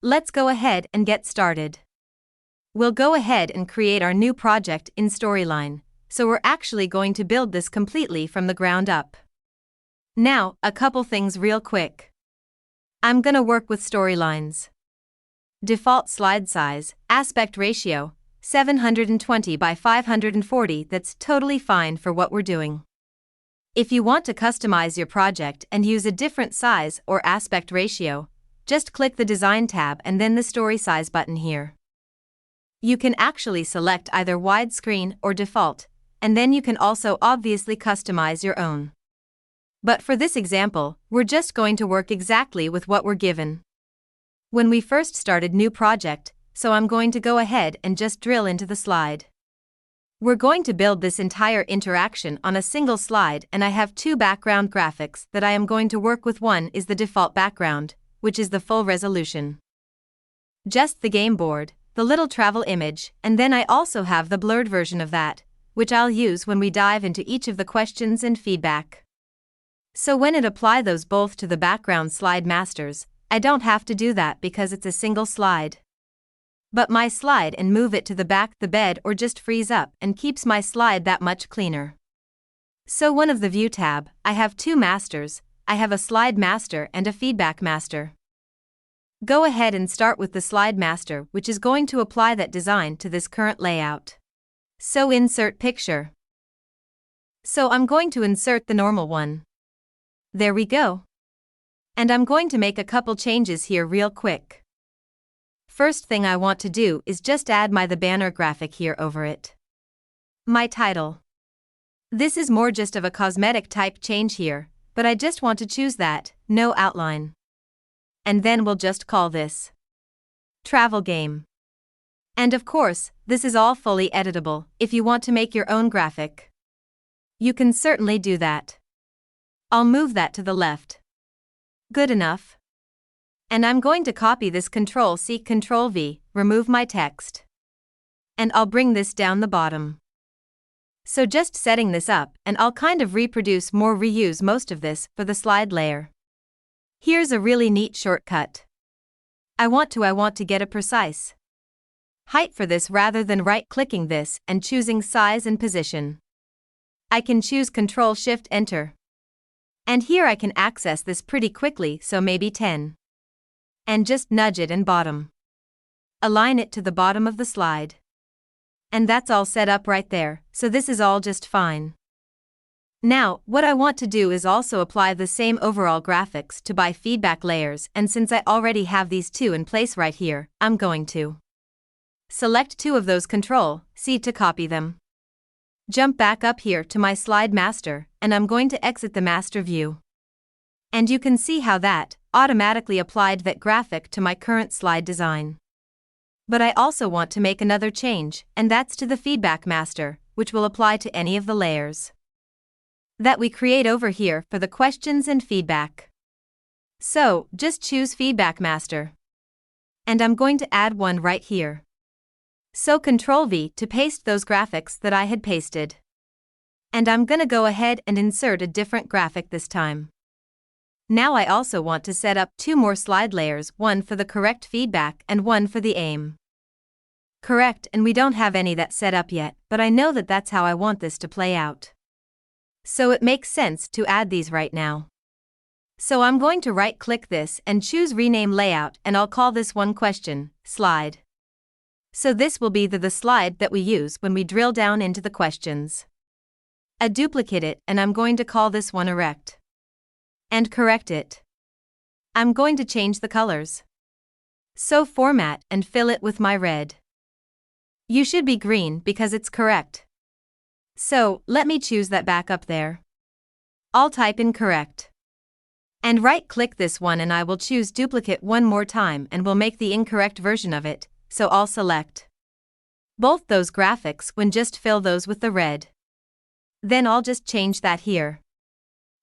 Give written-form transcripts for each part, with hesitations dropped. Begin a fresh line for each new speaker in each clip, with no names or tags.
let's go ahead and get started. We'll go ahead and create our new project in Storyline, so we're actually going to build this completely from the ground up. Now, a couple things real quick. I'm gonna work with storylines. Default slide size, aspect ratio, 720 by 540. That's totally fine for what we're doing. If you want to customize your project and use a different size or aspect ratio, just click the Design tab and then the Story Size button here. You can actually select either widescreen or default, and then you can also obviously customize your own. But for this example, we're just going to work exactly with what we're given. When we first started new project, so I'm going to go ahead and just drill into the slide. We're going to build this entire interaction on a single slide, and I have two background graphics that I am going to work with. One is the default background, which is the full resolution. Just the game board, the little travel image, and then I also have the blurred version of that, which I'll use when we dive into each of the questions and feedback. So when it apply those both to the background slide masters, I don't have to do that because it's a single slide. But my slide and move it to the back the bed or just freeze up and keeps my slide that much cleaner. So one of the view tab, I have two masters, I have a slide master and a feedback master. Go ahead and start with the slide master, which is going to apply that design to this current layout. So insert picture. So I'm going to insert the normal one. There we go. And I'm going to make a couple changes here real quick. First thing I want to do is just add the banner graphic here over it. My title. This is more just of a cosmetic type change here, but I just want to choose that, no outline. And then we'll just call this Travel Game. And of course, this is all fully editable. If you want to make your own graphic, you can certainly do that. I'll move that to the left. Good enough. And I'm going to copy this Ctrl-C, Ctrl-V, remove my text. And I'll bring this down the bottom. So just setting this up, and I'll kind of reuse most of this for the slide layer. Here's a really neat shortcut. I want to get a precise height for this rather than right-clicking this and choosing size and position. I can choose Ctrl-Shift-Enter. And here I can access this pretty quickly, so maybe 10. And just nudge it and bottom. Align it to the bottom of the slide. And that's all set up right there, so this is all just fine. Now, what I want to do is also apply the same overall graphics to my feedback layers, and since I already have these two in place right here, I'm going to select two of those, Ctrl-C to copy them. Jump back up here to my slide master, and I'm going to exit the master view. And you can see how that automatically applied that graphic to my current slide design. But I also want to make another change, and that's to the feedback master, which will apply to any of the layers that we create over here for the questions and feedback. So, just choose feedback master. And I'm going to add one right here. So Ctrl-V to paste those graphics that I had pasted. And I'm gonna go ahead and insert a different graphic this time. Now I also want to set up two more slide layers, one for the correct feedback and one for the aim. Correct, and we don't have any that set up yet, but I know that that's how I want this to play out. So it makes sense to add these right now. So I'm going to right-click this and choose Rename Layout, and I'll call this one Question, Slide. So this will be the slide that we use when we drill down into the questions. I duplicate it, and I'm going to call this one Erect. And correct it. I'm going to change the colors. So format and fill it with my red. You should be green because it's correct. So, let me choose that back up there. I'll type in correct. And right-click this one, and I will choose duplicate one more time, and we'll make the incorrect version of it, so I'll select both those graphics and just fill those with the red. Then I'll just change that here.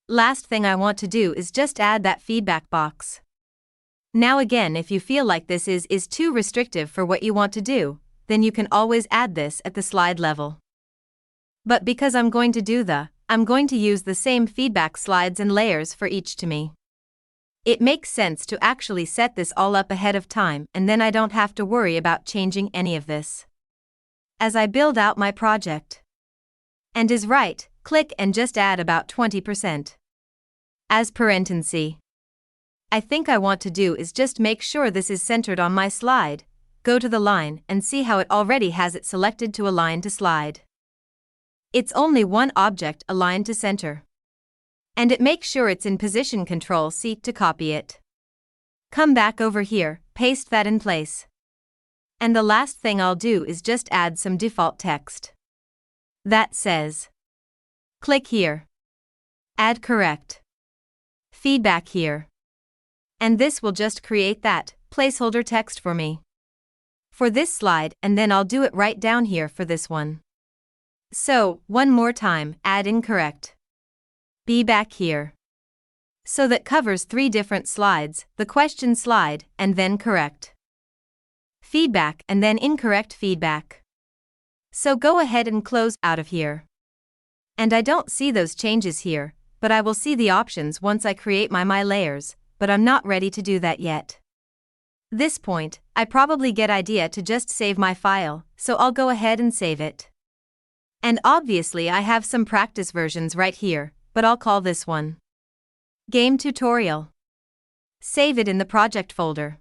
Last thing I want to do is just add that feedback box. Now again, if you feel like this is too restrictive for what you want to do, then you can always add this at the slide level. But because I'm going to use the same feedback slides and layers for each to me. It makes sense to actually set this all up ahead of time, and then I don't have to worry about changing any of this as I build out my project. And is right, click and just add about 20%. As parenthesis. I think I want to do is just make sure this is centered on my slide, go to the line and see how it already has it selected to align to slide. It's only one object aligned to center. And it makes sure it's in position Control-C to copy it. Come back over here, paste that in place. And the last thing I'll do is just add some default text. That says, click here. Add correct feedback here. And this will just create that placeholder text for me for this slide, and then I'll do it right down here for this one. So, one more time, add incorrect be back here. So that covers 3 different slides, the question slide, and then correct feedback, and then incorrect feedback. So go ahead and close out of here. And I don't see those changes here, but I will see the options once I create my layers, but I'm not ready to do that yet. This point, I probably get idea to just save my file, so I'll go ahead and save it. And obviously I have some practice versions right here, but I'll call this one Game Tutorial. Save it in the project folder.